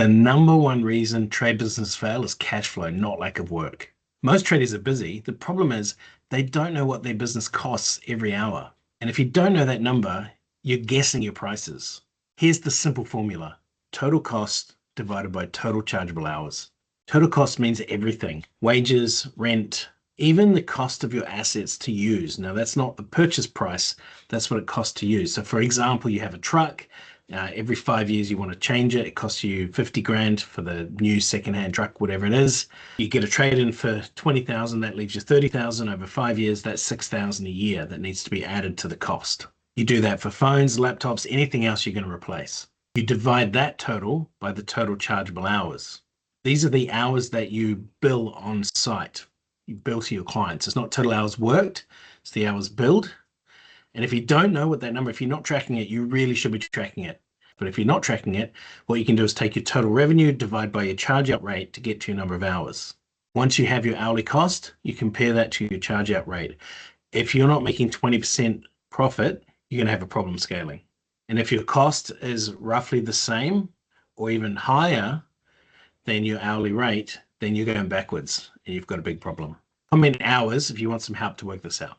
The number one reason trade business fail is cash flow, not lack of work. Most traders are busy. The problem is they don't know what their business costs every hour. And if you don't know that number, you're guessing your prices. Here's the simple formula. Total cost divided by total chargeable hours. Total cost means everything. Wages, rent, even the cost of your assets to use. Now, that's not the purchase price. That's what it costs to use. So for example, you have a truck. Every 5 years you want to change it. It costs you 50 grand for the new secondhand truck, whatever it is. You get a trade-in for 20,000, that leaves you 30,000 over 5 years. That's 6,000 a year that needs to be added to the cost. You do that for phones, laptops, anything else you're going to replace. You divide that total by the total chargeable hours. These are the hours that you bill on site. You bill to your clients. It's not total hours worked, it's the hours billed. And if you don't know what that number, if you're not tracking it, you really should be tracking it. But if you're not tracking it, what you can do is take your total revenue, divide by your charge out rate to get to your number of hours. Once you have your hourly cost, you compare that to your charge out rate. If you're not making 20% profit, you're going to have a problem scaling. And if your cost is roughly the same or even higher than your hourly rate, then you're going backwards and you've got a big problem. Comment hours if you want some help to work this out.